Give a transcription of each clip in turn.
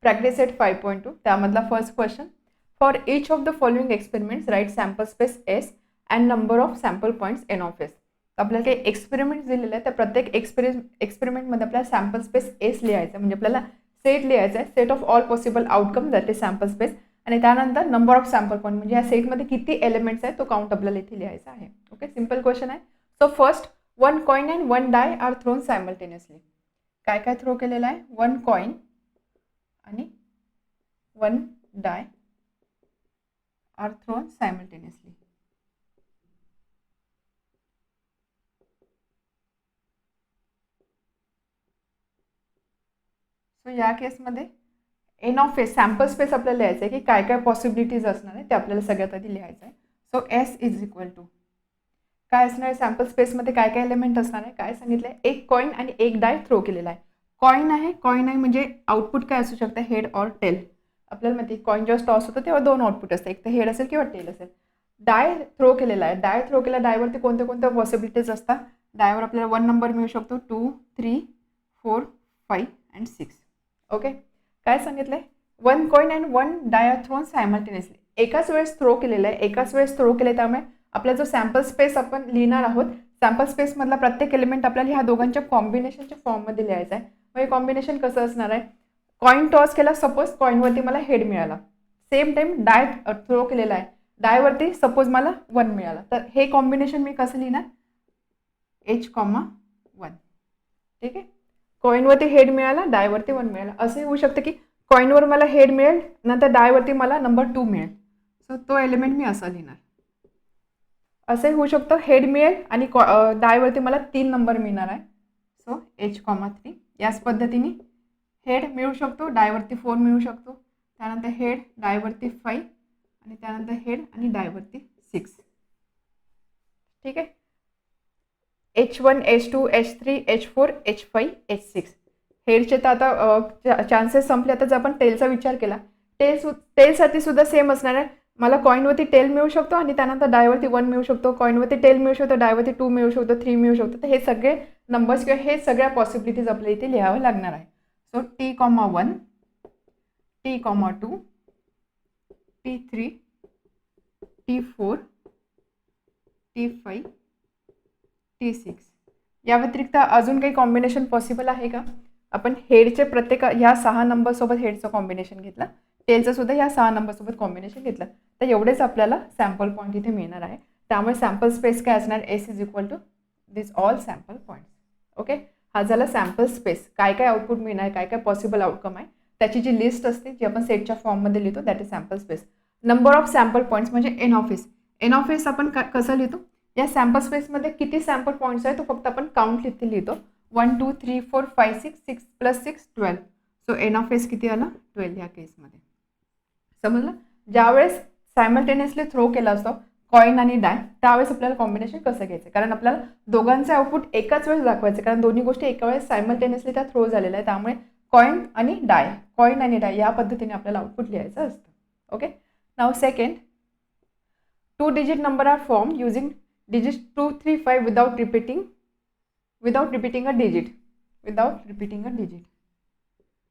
Practice set 5.2 त्यामधला first question. For each of the following experiments write sample space S and number of sample points N of S. आपल्याला काही experiment दिलेले आहे, त्या प्रत्येक एक्सपेरिमेंटमध्ये आपल्याला सॅम्पल स्पेस एस लिहायचं, म्हणजे आपल्याला सेट लिहायचा आहे, set of all possible outcome that is sample space, आणि त्यानंतर नंबर ऑफ सॅम्पल पॉईंट म्हणजे या सेटमध्ये किती एलिमेंट्स आहेत तो काउंट आपल्याला इथे लिहायचा आहे. ओके, सिम्पल क्वेश्चन आहे. So first, 1 coin and 1 die are thrown simultaneously. काय काय थ्रो केलेलं आहे? 1 कॉइन आणि 1 die are thrown simultaneously. So या केसमध्ये n of S sample space आपल्याला लिहायचं आहे की काय काय पॉसिबिलिटीज असणार आहे ते आपल्याला सगळ्यात आधी लिहायचं आहे. So S is equal to काय असणार आहे? सॅम्पल स्पेसमध्ये काय काय एलिमेंट असणार आहे? काय सांगितलं आहे? एक कॉइन आणि एक डाय थ्रो केलेला आहे. कॉइन आहे म्हणजे आउटपुट काय असू शकतं? Head or tail. आपल्याला माहिती कॉइन जेव्हा टॉस होतो तेव्हा दोन आउटपुट असतात, एक तर हेड असेल किंवा टेल असेल. डाय थ्रो केलेला आहे. डाय थ्रो केला, डायवरती कोणत्या कोणत्या पॉसिबिलिटीज असतात? डायवर आपल्याला 1 नंबर मिळू शकतो, 2, 3, 4, 5 अँड 6. ओके, काय सांगितलंय? 1 coin and 1 die are thrown simultaneously. एकाच वेळेस थ्रो केलेलं आहे, एकाच वेळेस थ्रो केले, त्यामुळे आपला जो सॅम्पल स्पेस आपण लिहिणार आहोत, सॅम्पल स्पेसमधला प्रत्येक एलिमेंट आपल्याला ह्या दोघांच्या कॉम्बिनेशनच्या फॉर्ममध्ये लिहायचं आहे. मग हे कॉम्बिनेशन कसं असणार आहे? कॉइन टॉस केला, सपोज कॉइनवरती मला हेड मिळाला, सेम टाइम डाय थ्रो केलेला आहे, डायवरती सपोज मला 1 मिळाला, तर हे कॉम्बिनेशन मी कसं लिहिणार? H,1. ठीक आहे, कॉइनवरती हेड मिळाला, डायवरती 1 मिळाला. असं होऊ शकतं की कॉइनवर मला हेड मिळेल, नंतर डायवरती मला नंबर 2 मिळेल, सो तो एलिमेंट मी असा लिहिणार. असंही होऊ शकतं, हेड मिळेल आणि डायवरती मला 3 नंबर मिळणार आहे, सो H,3. याच पद्धतीने हेड मिळू शकतो, डायवरती 4 मिळू शकतो, त्यानंतर हेड डायवरती 5 आणि त्यानंतर हेड आणि डायवरती 6. ठीक आहे, H1, H2, H3, H4, H5, H6. हेडचे तर आता चान्सेस संपले. आता जर आपण टेलचा विचार केला, टेलसाठी सुद्धा सेम असणार आहे. मला कॉइनवरती टेल मिळू शकतो आणि त्यानंतर डायवरती 1 मिळू शकतो, कॉइनवरती टेल मिळू शकतो, डायवरती 2 मिळू शकतो, 3 मिळू शकतो. तर हे सगळे नंबर्स किंवा हे सगळ्या पॉसिबिलिटीज आपल्याला इथे लिहावं लागणार आहे. So T,1, T,2, T3, T4, T5, T6. या व्यतिरिक्त अजून काही कॉम्बिनेशन पॉसिबल आहे का? आपण हेडचे प्रत्येक ह्या 6 नंबरसोबत हेडचं कॉम्बिनेशन घेतलं, टेलचं सुद्धा ह्या 6 नंबरसोबत कॉम्बिनेशन घेतलं, तर एवढेच आपल्याला सॅम्पल पॉईंट इथे मिळणार आहे. त्यामुळे सॅम्पल स्पेस काय असणार? S is equal to this all sample points. Okay, हा झाला सॅम्पल स्पेस. काय काय आउटपुट मिळणार, काय काय पॉसिबल आउटकम आहे त्याची जी लिस्ट असते, जी आपण सेटच्या फॉर्ममध्ये लिहितो, that is sample space. Number of sample points म्हणजे N of S. N of S आपण कसं लिहितो? या सॅम्पल स्पेसमध्ये किती सॅम्पल पॉईंट्स आहे तो फक्त आपण काउंट लिहितो. 1, 2, 3, 4, 5, 6, 6 + 6, 12. सो एन ऑफ एस किती आला? 12 या केसमध्ये. समजलं? ज्यावेळेस सायमल्टेनियसली थ्रो केला असतो कॉइन आणि डाय, त्यावेळेस आपल्याला कॉम्बिनेशन कसं घ्यायचं, कारण आपल्याला दोघांचे आउटपुट एकाच वेळेस दाखवायचे, कारण दोन्ही गोष्टी एका वेळेस सायमल्टेनियसली त्या थ्रो झालेल्या आहे. त्यामुळे कॉइन आणि डाय या पद्धतीने आपल्याला आउटपुट लिहायचं असतं. Okay, now second, 2 digit number are form using digits 2, 3, 5 without repeating a digit.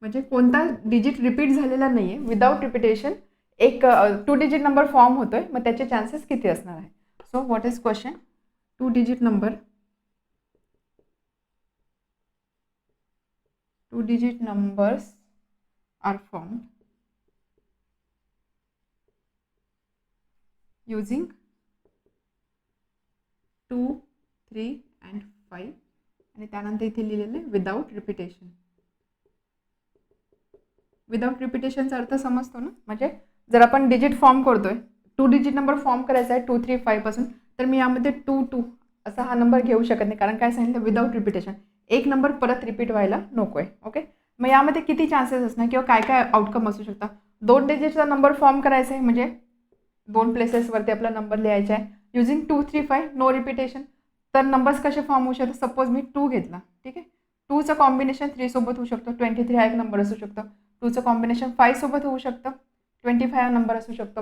म्हणजे कोणता डिजिट रिपीट झालेला नाही आहे, विदाउट रिपिटेशन एक 2 डिजिट नंबर फॉर्म होतोय, मग त्याचे चान्सेस किती असणार आहे? So what is question? 2 digit numbers are form using 2, 3 and 5 आणि त्यानंतर इथे लिहिलेले विदाउट रिपिटेशन. विदाउट रिपिटेशनचा अर्थ समजतो ना? म्हणजे जर आपण डिजिट फॉर्म करतोय, 2 डिजिट नंबर फॉर्म करायचा आहे 2, 3, 5 पासून, तर मी यामध्ये 2, 2 असा हा नंबर घेऊ शकत नाही, कारण काय सांगितलं? Without repetition. एक नंबर परत रिपीट व्हायला नको आहे. ओके, मग यामध्ये किती चान्सेस असणार किंवा काय काय आउटकम असू शकतात? 2 डिजिटचा नंबर फॉर्म करायचा आहे, म्हणजे 2 प्लेसेसवरती आपला नंबर लिहायचा आहे, युजिंग 2, 3, 5, नो रिपिटेशन. तर नंबर्स कसे फॉर्म होऊ शकतात? सपोज मी 2 घेतला, ठीक आहे, 2चं कॉम्बिनेशन 3 सोबत होऊ शकतो, 23 हा एक नंबर असू शकतो. 2चं कॉम्बिनेशन 5 सोबत होऊ शकतं, 25 हा नंबर असू शकतो.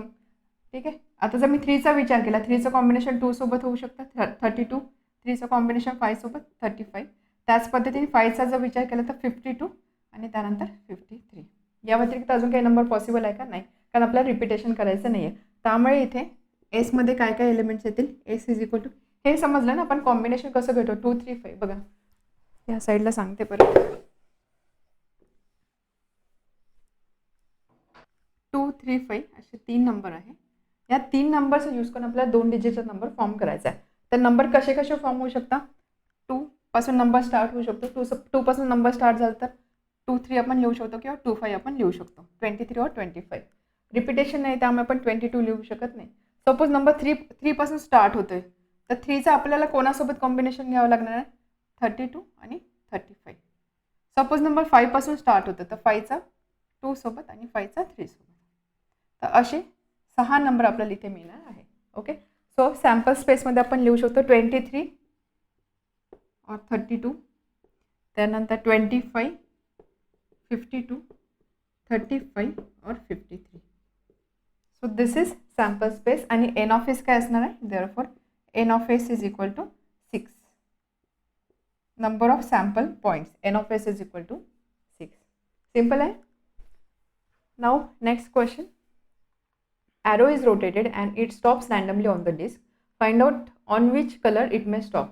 ठीक आहे, आता जर मी 3चा विचार केला, 3चं कॉम्बिनेशन 2 सोबत होऊ शकतं, 32. 3चं कॉम्बिनेशन 5 सोबत 35. त्याच पद्धतीने 5चा जर विचार केला तर 52 आणि त्यानंतर 53. या व्यतिरिक्त अजून काही नंबर पॉसिबल आहे का? नाही, कारण आपल्याला रिपिटेशन करायचं नाही आहे. त्यामुळे इथे एसमध्ये काय काय एलिमेंट्स येतील? एस इज इक्वल टू, हे समजलं ना आपण कॉम्बिनेशन कसं घेतो, 2 3 5. बघा या साईडला सांगते परत, 2 3 5 असे 3 नंबर आहे. या 3 नंबरचा यूज करून आपल्याला 2 डिजिटचा नंबर फॉर्म करायचा आहे. तर नंबर कसे कसे फॉर्म होऊ शकता? 2 पासून नंबर स्टार्ट होऊ शकतो. 2 पासून नंबर स्टार्ट झाला तर 2 3 आपण लिहू शकतो किंवा 2 5 आपण लिहू शकतो. 23 और 25. रिपिटेशन नाही त्यामुळे आपण 22 लिहू शकत नाही. सपोज नंबर 3 पासून स्टार्ट होतोय तर 3चा आपल्याला कोणासोबत कॉम्बिनेशन घ्यावं लागणार आहे? 32 आणि 35. सपोज नंबर 5 पासून स्टार्ट होतं तर 5चा 2 सोबत आणि 5चा 3 सोबत. तर असे 6 नंबर आपल्याला इथे मिळणार आहे. ओके, सो सॅम्पल स्पेसमध्ये आपण लिहू शकतो 23 और 32, त्यानंतर 25 52 35 और 53. So this is sample space आणि एन ऑफ एस काय असणार आहे? Therefore N of S is equal to 6. Number of sample points, N of S is equal to 6. Simple आहे. Now next question. Arrow is rotated and it stops randomly on the disk. Find out on which color it may stop.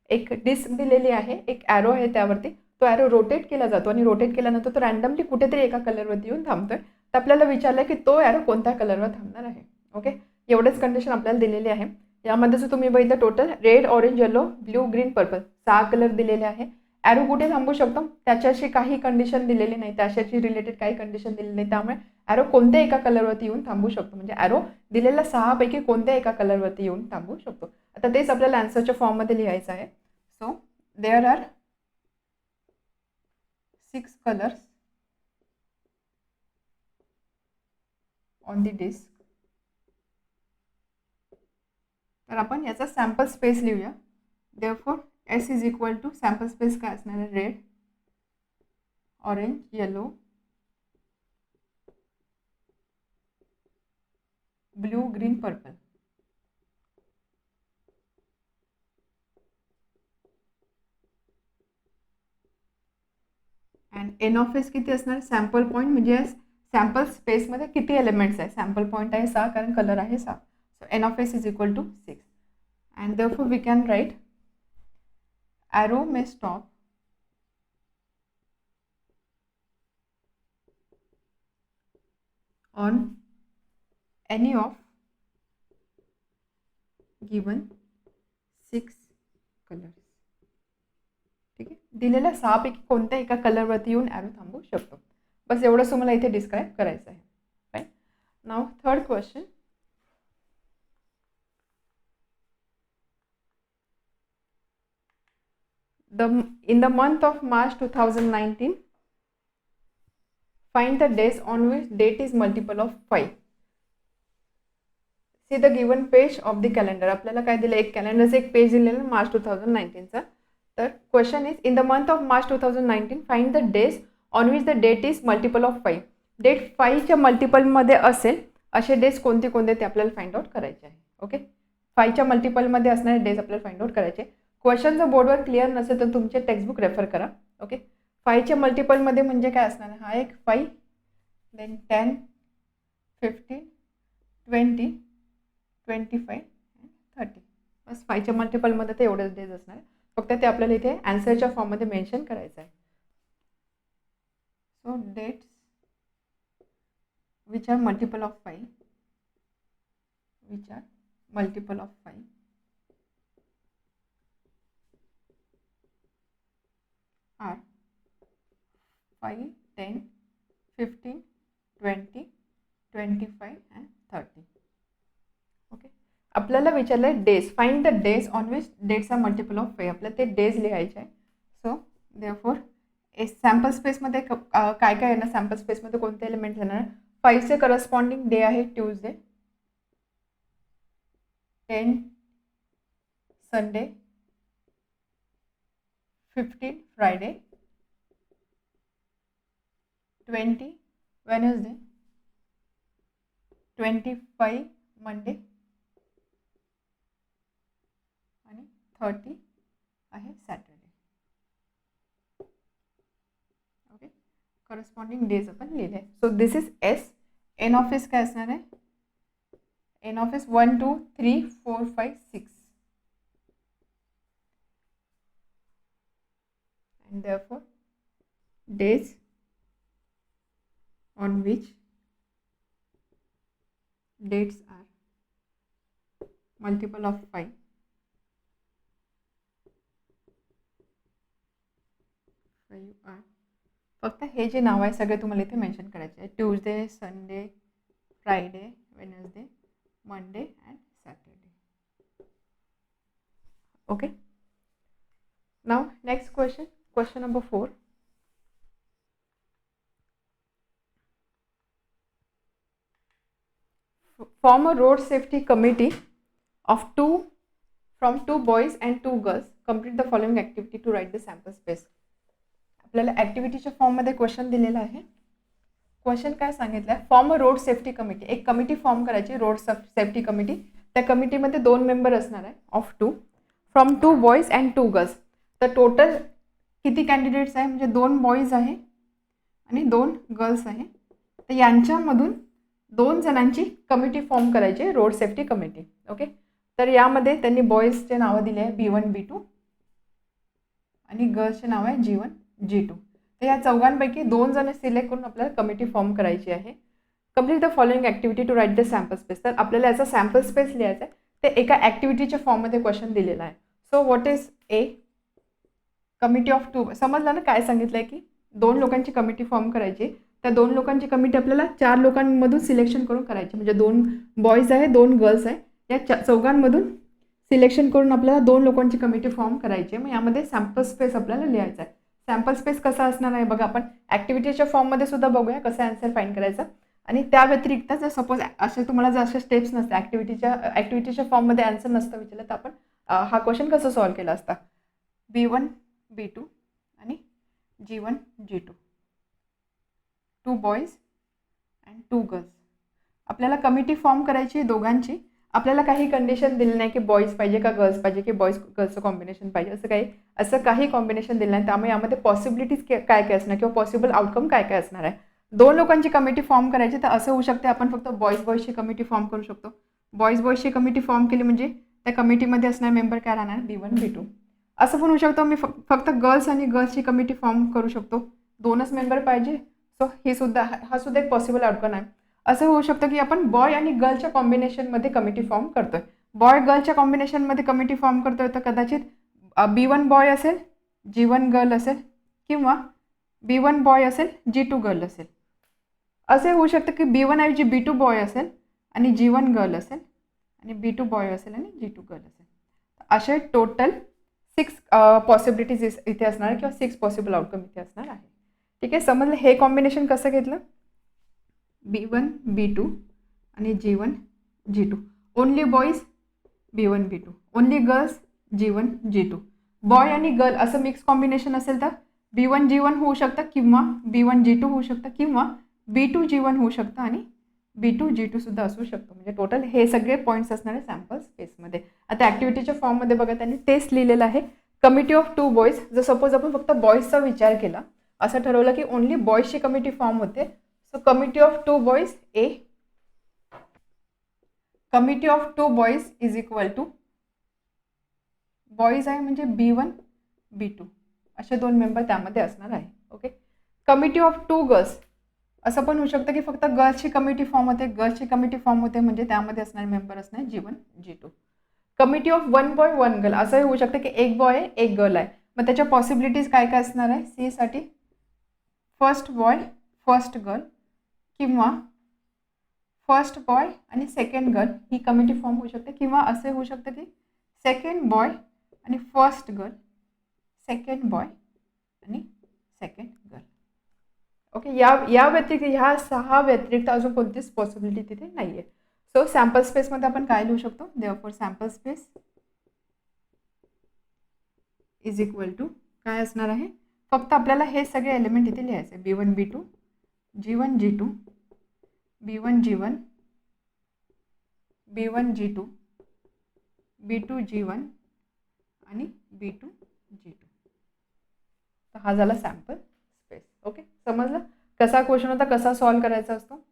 एक disk दिलेली आहे, एक arrow आहे त्यावरती, तो arrow rotate केला जातो आणि रोटेट केल्यानंतर तो रँडमली कुठेतरी एका कलरवरती येऊन थांबतोय. तर आपल्याला विचारलं की तो ॲरो कोणत्या कलरवर थांबणार आहे. ओके, एवढंच कंडिशन आपल्याला दिलेली आहे. यामध्ये जर तुम्ही बघितलं total red orange yellow blue green purple 6 colour दिलेले आहे. ॲरो कुठे थांबू शकतो त्याच्याशी काही कंडिशन दिलेली नाही, त्याच्याशी रिलेटेड काही कंडिशन दिलेली नाही. त्यामुळे ॲरो कोणत्या एका कलरवरती येऊन थांबू शकतो, म्हणजे ॲरो दिलेल्या 6 पैकी कोणत्या एका कलरवरती येऊन थांबू शकतो. आता तेच आपल्याला आन्सरच्या फॉर्ममध्ये लिहायचं आहे. So there are 6 colours on the disc. तर आपण याचा सॅम्पल स्पेस लिहूया. Therefore S is equal to sample space काय असणार आहे? Red orange yellow blue green purple. And n of S किती असणार? सॅम्पल पॉईंट म्हणजे सॅम्पल स्पेसमध्ये किती एलिमेंट्स आहे? सॅम्पल पॉईंट आहे 6 कारण कलर आहे 6. So n of S is equal to 6. And therefore we can write arrow may stop on any of given 6 colors. ठीक आहे, दिलेल्या 6 पैकी कोणत्या एका कलरवरती येऊन ॲरो थांबू शकतो. बस एवढंच तुम्हाला इथे डिस्क्राईब करायचं आहे. Right. Now third question. In the month of March 2019, find the days on which date is multiple of 5. See the given page of the calendar. आपल्याला काय दिलं? एक कॅलेंडरचं एक पेज दिलेलं मार्च 2019चा. तर question is in the month of March 2019 find the days on which the date is multiple of 5. Date 5च्या मल्टिपलमध्ये असेल असे डेज कोणते कोणते ते आपल्याला फाइंड आउट करायचे आहे. ओके, 5च्या मल्टिपलमध्ये असणारे डेज आपल्याला फाइंड आउट करायचे. क्वेश्चन जर बोर्डवर क्लिअर नसेल तर तुमचे टेक्स्टबुक रेफर करा. ओके, 5च्या मल्टिपलमध्ये म्हणजे काय असणार? हा एक 5 देन 10 15 20 25 30. बस 5च्या मल्टिपलमध्ये ते एवढेच डेज असणार. फक्त ते आपल्याला इथे आन्सरच्या फॉर्ममध्ये मेन्शन करायचं आहे. So dates which are multiple of 5 are 5 10 15 20 25 and 30. Okay, आपल्याला विचारलं आहे days. Find the days on which dates are multiple of 5. आपल्याला ते डेज लिहायचे आहे. सो देअरफॉर सॅम्पल स्पेसमध्ये काय काय येणार? सॅम्पल स्पेसमध्ये कोणते एलिमेंट येणार? 5चे करस्पॉन्डिंग डे आहे Tuesday, 10 Sunday, 15 Friday, 20 Wednesday, 25 Monday आणि 30 आहे सॅटर्डे. ओके, करस्पॉन्डिंग डेज आपण लिहिले. So this is S. N of S काय असणार आहे? N of S 1 2 3 4 5 6 and therefore days on which dates are multiple of 5 are. फक्त हे जे नाव आहे सगळे तुम्हाला इथे मेन्शन करायचे आहे. Tuesday, Sunday, Friday, Wednesday, Monday and Saturday. Okay. Now next question number 4. Form a road safety committee of from two boys and 2 girls. Complete the following activity to write the sample space. आपल्याला ॲक्टिव्हिटीच्या फॉर्ममध्ये question दिलेला आहे. Question काय सांगितलं आहे? Form a road safety committee. एक committee form करायची, road safety committee. त्या कमिटीमध्ये 2 मेंबर असणार आहे of 2 from 2 boys and 2 girls. तर टोटल किती कॅन्डिडेट्स आहे? म्हणजे 2 बॉईज आहे आणि 2 गर्ल्स आहे. तर यांच्यामधून 2 जणांची कमिटी फॉर्म करायची, रोड सेफ्टी कमिटी. ओके. तर यामध्ये त्यांनी बॉईजचे नावं दिले आहे B1 B2 आणि गर्ल्सचे नाव आहे G1 G2. तर या चौघांपैकी 2 जण सिलेक्ट करून आपल्याला कमिटी फॉर्म करायची आहे. Complete the following activity to write the sample space. तर आपल्याला याचा सॅम्पल स्पेस लिहायचा आहे. ते एका ॲक्टिव्हिटीच्या फॉर्ममध्ये क्वेश्चन दिलेला आहे. So what is a? Committee of 2. समजलं ना काय सांगितलं आहे की 2 लोकांची कमिटी फॉर्म करायची. त्या 2 लोकांची कमिटी आपल्याला 4 लोकांमधून सिलेक्शन करून करायची. म्हणजे 2 बॉईज आहे, 2 गर्ल्स आहे. या चौघांमधून सिलेक्शन करून आपल्याला 2 लोकांची कमिटी फॉर्म करायची. मग यामध्ये सॅम्पल स्पेस आपल्याला लिहायचा आहे. सॅम्पल स्पेस कसा असणार आहे बघा. आपण ॲक्टिव्हिटीच्या फॉर्ममध्ये सुद्धा बघूया कसं आन्सर फाईंड करायचा. आणि त्या व्यतिरिक्त जर सपोज असे तुम्हाला जर असे स्टेप्स नसते, ॲक्टिव्हिटीच्या फॉर्ममध्ये आन्सर नसतं विचारलं, तर आपण हा क्वेश्चन कसं सॉल्व्ह केला असता? B1 B2 आणि G1 G2, 2 boys and 2 girls. आपल्याला कमिटी फॉर्म करायची दोघांची. आपल्याला काही कंडिशन दिली नाही की बॉईज पाहिजे का गर्ल्स पाहिजे की बॉईज गर्ल्सचं कॉम्बिनेशन पाहिजे, असं काही कॉम्बिनेशन दिलं नाही. त्यामुळे यामध्ये पॉसिबिलिटीज काय काय असणार किंवा पॉसिबल आउटकम काय काय असणार आहे. 2 लोकांची कमिटी फॉर्म करायची. तर असं होऊ शकते आपण फक्त बॉईजची कमिटी फॉर्म करू शकतो. बॉईजची कमिटी फॉर्म केली म्हणजे त्या कमिटीमध्ये असणारे मेंबर काय राहणार? B1 B2. असं पण होऊ शकतो मी फक्त गर्ल्स आणि गर्ल्सची कमिटी फॉर्म करू शकतो. 2च मेंबर पाहिजे. सो हा सुद्धा एक पॉसिबल आउटकम आहे. असं होऊ शकतं की आपण बॉय आणि गर्लच्या कॉम्बिनेशनमध्ये कमिटी फॉर्म करतोय. बॉय गर्लच्या कॉम्बिनेशनमध्ये कमिटी फॉर्म करतोय तर कदाचित B1 बॉय असेल, G1 गर्ल असेल किंवा B1 बॉय असेल, G2 गर्ल असेल. असे होऊ शकतं की B1 ऐवजी B2 बॉय असेल आणि G1 गर्ल असेल आणि B2 बॉय असेल आणि G2 गर्ल असेल. असे टोटल 6 पॉसिबिलिटीज इथे असणार आहे किंवा 6 पॉसिबल आउटकम इथे असणार आहे. ठीक आहे. समजलं हे कॉम्बिनेशन कसं घेतलं? B1 B2 आणि G1 G2. Only boys B1 B2, only girls G1 G2. Boy आणि गर्ल असं मिक्स कॉम्बिनेशन असेल तर B1 G1 होऊ शकतं किंवा B1 G2 होऊ शकतं किंवा B2 G1 होऊ शकतं आणि B2 G2 सुद्धा असू शकतो. म्हणजे टोटल हे सगळे पॉईंट्स असणार आहे सॅम्पल स्पेसमध्ये. आता ॲक्टिव्हिटीच्या फॉर्ममध्ये बघा त्यांनी टेस्ट लिहिलेलं आहे. Committee of 2 boys. जर सपोज आपण फक्त बॉईजचा विचार केला, असं ठरवलं की ओनली बॉईजची कमिटी फॉर्म होते. So committee of 2 boys A, committee of 2 boys is equal to boys आहे म्हणजे B1 B2 असे 2 मेंबर त्यामध्ये असणार आहे. ओके. कमिटी ऑफ 2 गर्ल्स असं पण होऊ शकतं की फक्त गर्ल्सची कमिटी फॉर्म होते. गर्ल्सची कमिटी फॉर्म होते म्हणजे त्यामध्ये असणारे मेंबर असणार G1 G2. Committee of 1 boy 1 girl असंही होऊ शकतं की 1 बॉय आहे 1 गर्ल आहे. मग त्याच्या पॉसिबिलिटीज काय काय असणार आहे? सी साठी फर्स्ट बॉय फर्स्ट गर्ल किंवा फर्स्ट बॉय आणि सेकंड गर्ल ही कमिटी फॉर्म होऊ शकते किंवा असे होऊ शकतं की सेकंड बॉय आणि फर्स्ट गर्ल, सेकंड बॉय आणि सेकंड गर्ल. ओके. या व्यतिरिक्त ह्या 6 व्यतिरिक्त अजून कोणतीच पॉसिबिलिटी तिथे नाही आहे. सो सॅम्पल स्पेसमध्ये आपण काय लिहू शकतो? Therefore sample space is equal to काय असणार आहे? फक्त आपल्याला हे सगळे एलिमेंट इथे लिहायचे. B1 B2, G1 G2, B1 G1, B1 G2, B2 G1 आणि B2 G2. तर हा झाला सॅम्पल स्पेस. ओके. समजलं? कसा क्वेश्चन होता, कसा सॉल्व करायचा असतो?